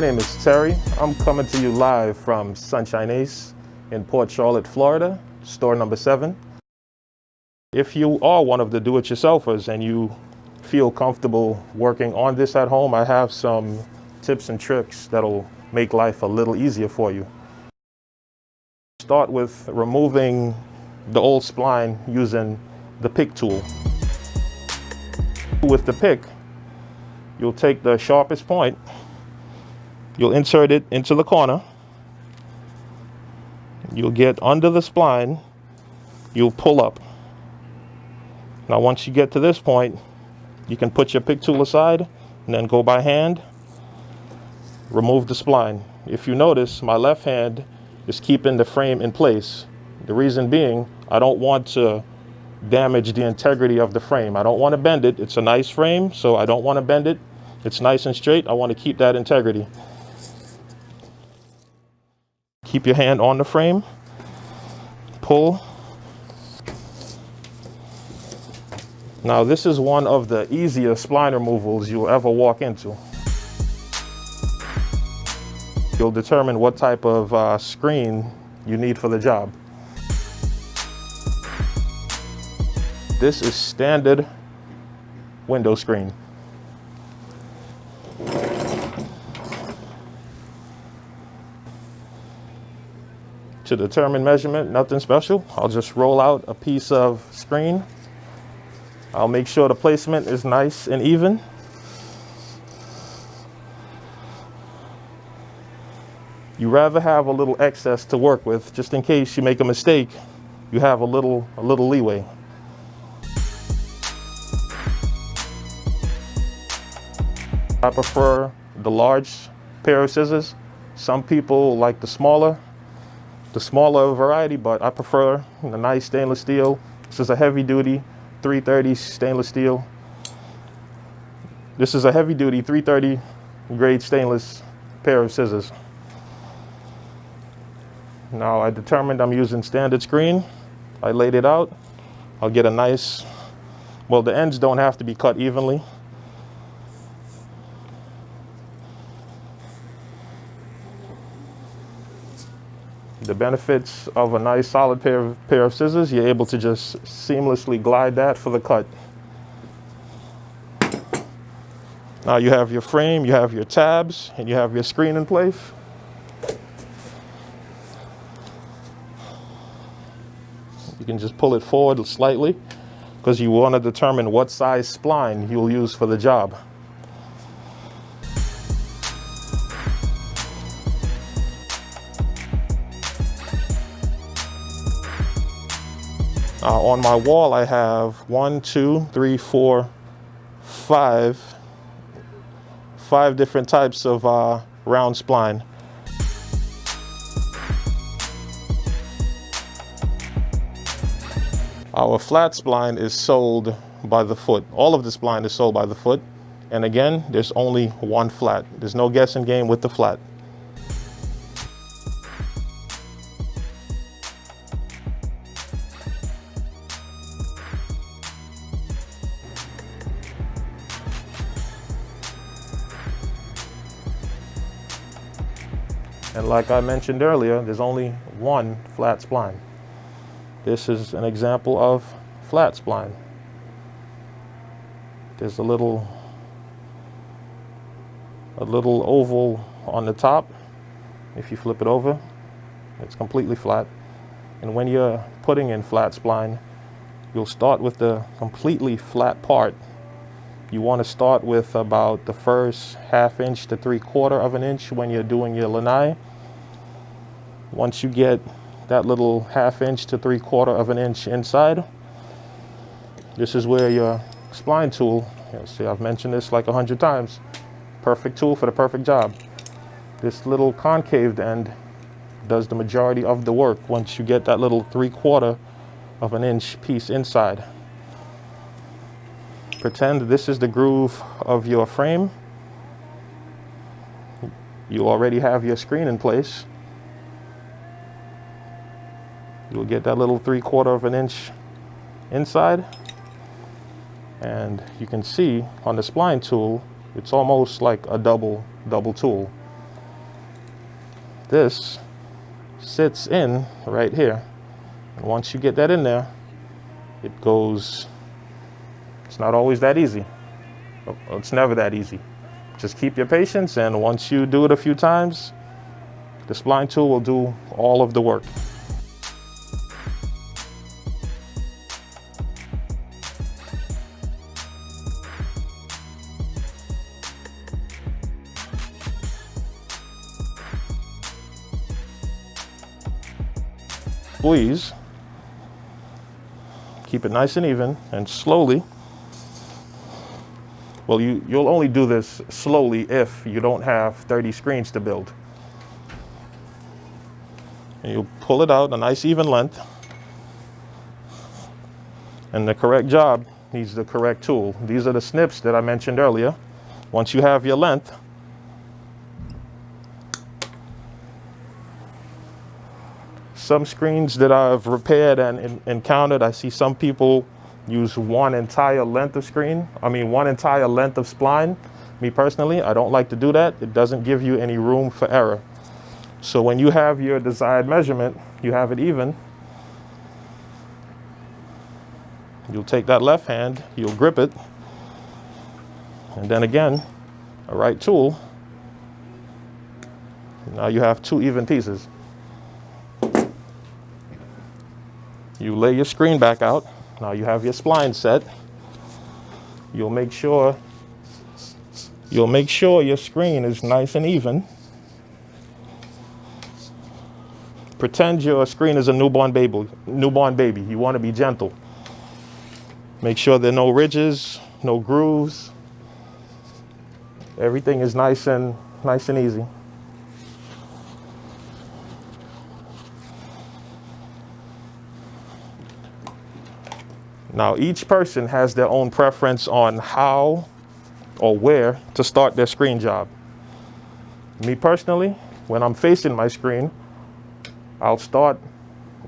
name is Terry. I'm coming to you live from Sunshine Ace in Port Charlotte, Florida, store number 7. If you are one of the do-it-yourselfers and you feel comfortable working on this at home, I have some tips and tricks that'll make life a little easier for you. Start with removing the old spline using the pick tool. With the pick, you'll take the sharpest point, you'll insert it into the corner, you'll get under the spline, you'll pull up. Now once you get to this point, you can put your pick tool aside and then go by hand, remove the spline. If you notice, my left hand is keeping the frame in place. The reason being, I don't want to damage the integrity of the frame. I don't want to bend it. It's a nice frame, so I don't want to bend it. It's nice and straight. I want to keep that integrity. Keep your hand on the frame, pull. Now this is one of the easiest spline removals you'll ever walk into. You'll determine what type of screen you need for the job. This is standard window screen. To determine measurement, nothing special. I'll just roll out a piece of screen. I'll make sure the placement is nice and even. You rather have a little excess to work with, just in case you make a mistake, you have a little leeway. I prefer the large pair of scissors. Some people like the smaller variety, but I prefer the nice stainless steel. This is a heavy duty 330 stainless steel. This is a heavy duty 330 grade stainless pair of scissors. Now I determined I'm using standard screen. I laid it out. I'll get a nice, well, the ends don't have to be cut evenly. The benefits of a nice solid pair of scissors, you're able to just seamlessly glide that for the cut. Now you have your frame, you have your tabs, and you have your screen in place. You can just pull it forward slightly because you want to determine what size spline you'll use for the job. On my wall, I have 1, 2, 3, 4, 5 different types of round spline. Our flat spline is sold by the foot. All of the spline is sold by the foot. And again, there's only one flat. There's no guessing game with the flat. And like I mentioned earlier, there's only one flat spline. This is an example of flat spline. There's a little oval on the top. If you flip it over, it's completely flat. And when you're putting in flat spline, you'll start with the completely flat part. You want to start with about the first 1/2 inch to 3/4 of an inch when you're doing your lanai. Once you get that little 1/2 inch to 3/4 of an inch inside, this is where your spline tool, see, I've mentioned this like 100 times, perfect tool for the perfect job. This little concaved end does the majority of the work once you get that little 3/4 of an inch piece inside. Pretend this is the groove of your frame. You already have your screen in place. You'll get that little 3/4 of an inch inside. And you can see on the spline tool, it's almost like a double tool. this sits in right here. And once you get that in there, it goes, it's not always that easy. It's never that easy. Just keep your patience, and once you do it a few times, the spline tool will do all of the work. Squeeze, keep it nice and even, and slowly. Well, you'll only do this slowly if you don't have 30 screens to build. And you pull it out a nice even length. And the correct job needs the correct tool. These are the snips that I mentioned earlier. Once you have your length, some screens that I've repaired and encountered, I see some people use one entire length of one entire length of spline. Me personally, I don't like to do that. It doesn't give you any room for error. So when you have your desired measurement, you have it even. You'll take that left hand, you'll grip it, and then again, a right tool. Now you have two even pieces. You lay your screen back out. Now you have your spline set. You'll make sure your screen is nice and even. Pretend your screen is a newborn baby. You want to be gentle. Make sure there are no ridges, no grooves. Everything is nice and easy. Now, each person has their own preference on how or where to start their screen job. Me personally, when I'm facing my screen, I'll start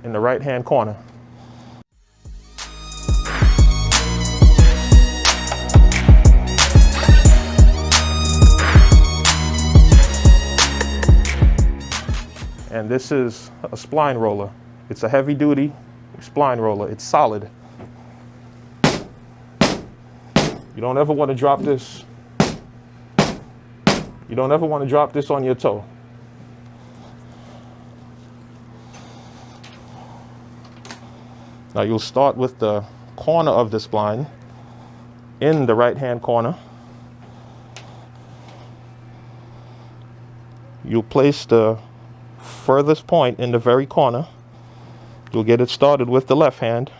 in the right-hand corner. And this is a spline roller. It's a heavy-duty spline roller. It's solid. You don't ever want to drop this. You don't ever want to drop this on your toe. Now you'll start with the corner of the spline in the right-hand corner. You'll place the furthest point in the very corner. You'll get it started with the left hand.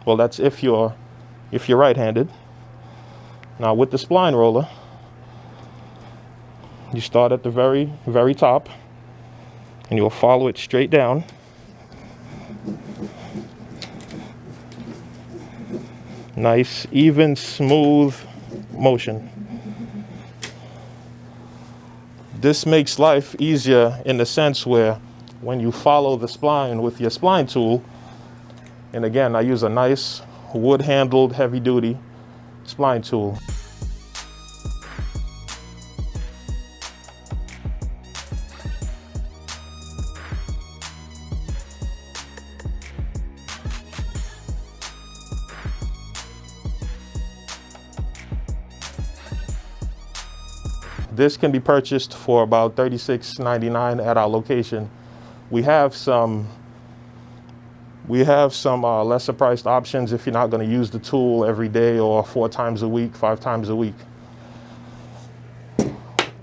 Well, that's if you're right-handed. Now with the spline roller, you start at the very, very top, and you'll follow it straight down. Nice, even, smooth motion. This makes life easier in the sense where when you follow the spline with your spline tool, and again, I use a nice wood-handled, heavy-duty spline tool. This can be purchased for about $36.99 at our location. We have some lesser priced options if you're not going to use the tool every day or 4 times a week, 5 times a week.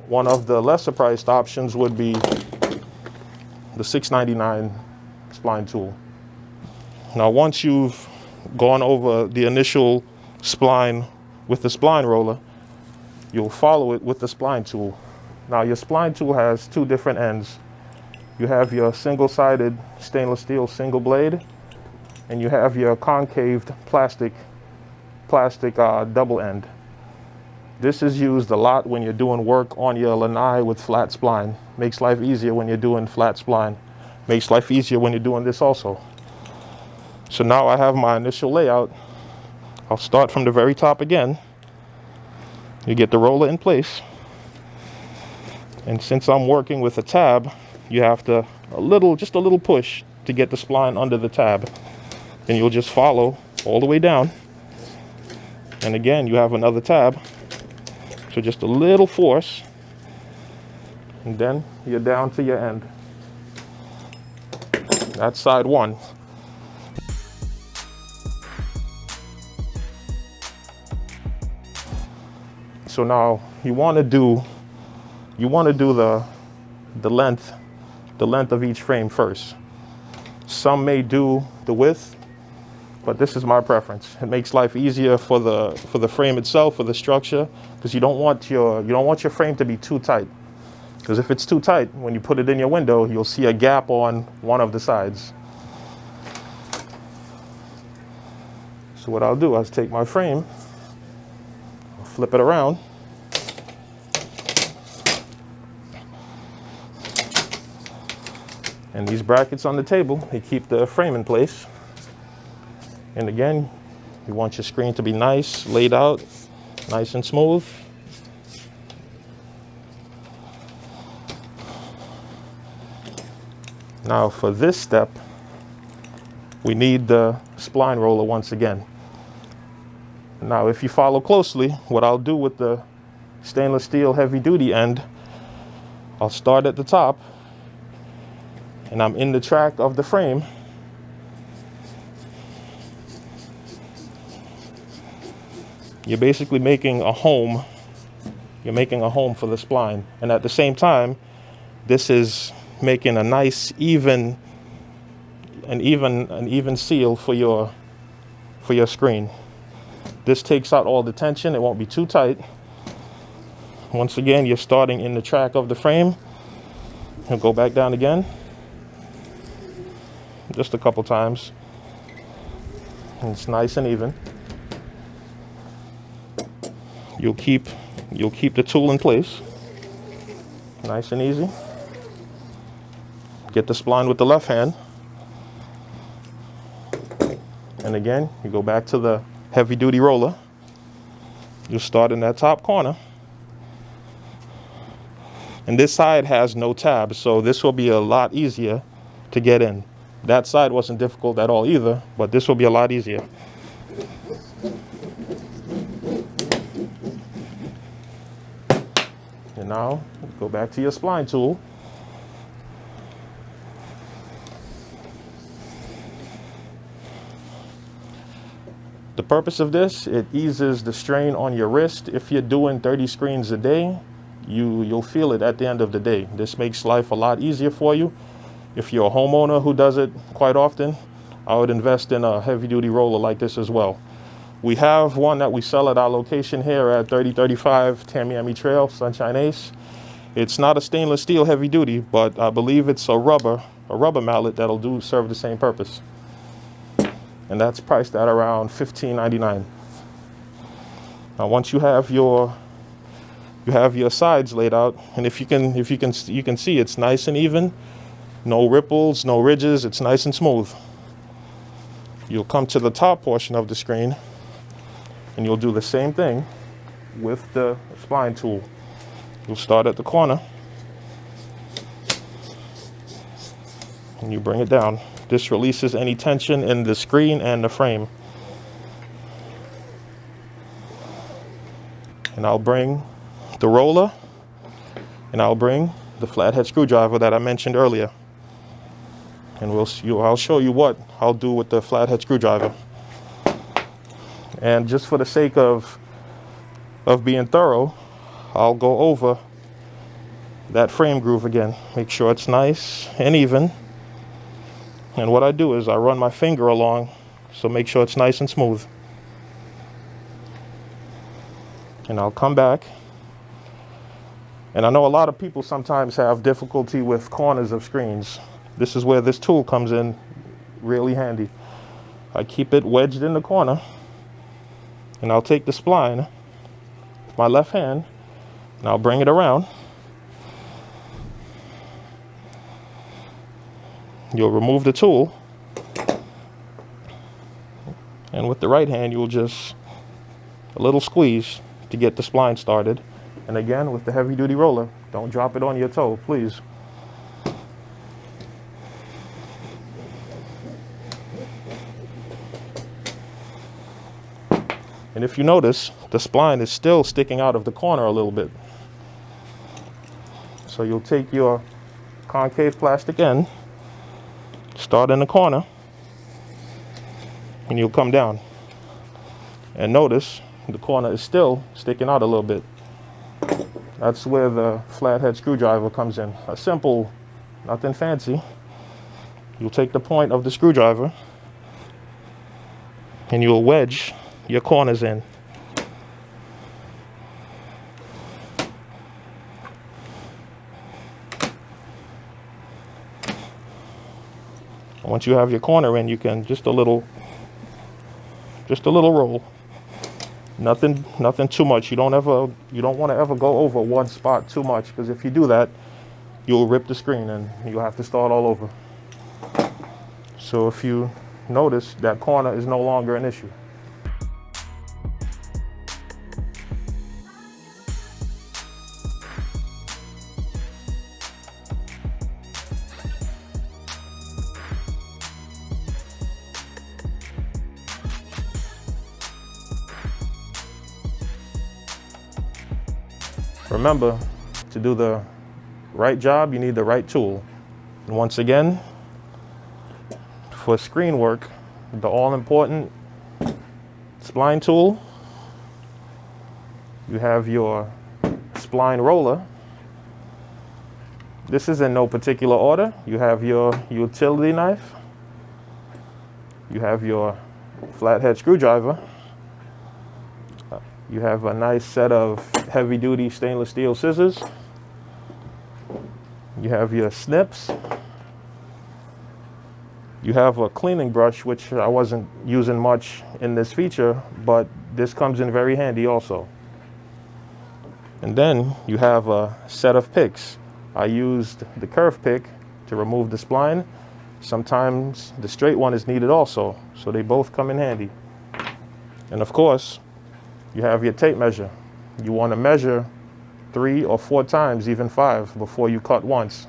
One of the lesser priced options would be the $6.99 spline tool. Now, once you've gone over the initial spline with the spline roller, you'll follow it with the spline tool. Now, your spline tool has 2 different ends. You have your single-sided stainless steel single blade, and you have your concaved plastic double end. This is used a lot when you're doing work on your lanai with flat spline. Makes life easier when you're doing flat spline. Makes life easier when you're doing this also. So now I have my initial layout. I'll start from the very top again. You get the roller in place. And since I'm working with a tab, you have to just a little push to get the spline under the tab, and you'll just follow all the way down. And again, you have another tab, so just a little force, and then you're down to your end. That's side one. So now you want to do the length of each frame first. Some may do the width, but this is my preference. It makes life easier for the frame itself, for the structure, because you don't want your frame to be too tight. Because if it's too tight, when you put it in your window, you'll see a gap on one of the sides. So what I'll do is take my frame, I'll flip it around, and these brackets on the table, they keep the frame in place. And again, you want your screen to be nice, laid out, nice and smooth. Now for this step, we need the spline roller once again. Now if you follow closely, what I'll do with the stainless steel heavy duty end, I'll start at the top, and I'm in the track of the frame. You're basically making a home. You're making a home for the spline, and at the same time, this is making a nice even seal for your screen. This takes out all the tension. It won't be too tight. Once again, you're starting in the track of the frame. You'll go back down again, just a couple times. And it's nice and even. You'll keep the tool in place, nice and easy. Get the spline with the left hand, and again, you go back to the heavy duty roller. You start in that top corner, and this side has no tab, so this will be a lot easier to get in. That side wasn't difficult at all either, but this will be a lot easier. And now, go back to your spline tool. The purpose of this, it eases the strain on your wrist. If you're doing 30 screens a day, you'll feel it at the end of the day. This makes life a lot easier for you. If you're a homeowner who does it quite often, I would invest in a heavy-duty roller like this as well. We have one that we sell at our location here at 3035 Tamiami Trail, Sunshine Ace. It's not a stainless steel heavy duty, but I believe it's a rubber mallet that'll serve the same purpose. And that's priced at around $15.99. Now once you have your sides laid out, and you can see it's nice and even, no ripples, no ridges, it's nice and smooth. You'll come to the top portion of the screen, and you'll do the same thing with the spline tool. You'll start at the corner, and you bring it down. This releases any tension in the screen and the frame. And I'll bring the roller, and I'll bring the flathead screwdriver that I mentioned earlier. And I'll show you what I'll do with the flathead screwdriver. And just for the sake of being thorough, I'll go over that frame groove again. Make sure it's nice and even. And what I do is I run my finger along, so make sure it's nice and smooth. And I'll come back. And I know a lot of people sometimes have difficulty with corners of screens. This is where this tool comes in really handy. I keep it wedged in the corner, and I'll take the spline with my left hand, and I'll bring it around. You'll remove the tool, and with the right hand, you'll just a little squeeze to get the spline started. And again, with the heavy-duty roller, don't drop it on your toe, please. And if you notice, the spline is still sticking out of the corner a little bit. So you'll take your concave plastic end, start in the corner, and you'll come down. And notice the corner is still sticking out a little bit. That's where the flathead screwdriver comes in. A simple, nothing fancy. You'll take the point of the screwdriver and you'll wedge your corners in. Once you have your corner in, you can just a little roll. Nothing too much. You don't want to ever go over one spot too much, because if you do that, you'll rip the screen and you'll have to start all over. So if you notice, that corner is no longer an issue. Remember, to do the right job, you need the right tool. And once again, for screen work, the all-important spline tool, you have your spline roller. This is in no particular order. You have your utility knife. You have your flathead screwdriver. You have a nice set of heavy-duty stainless steel scissors. You have your snips. You have a cleaning brush, which I wasn't using much in this feature, but this comes in very handy also. And then you have a set of picks. I used the curve pick to remove the spline. Sometimes the straight one is needed also, so they both come in handy. And of course, you have your tape measure. You want to measure 3 or 4 times, even 5, before you cut once.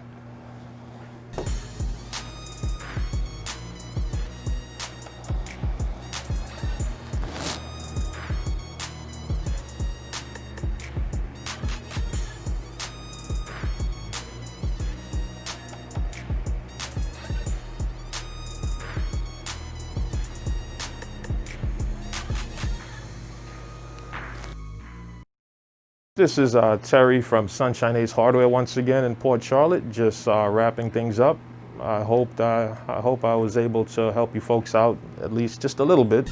This is Terry from Sunshine Ace Hardware once again in Port Charlotte, just wrapping things up. I hope I was able to help you folks out at least just a little bit.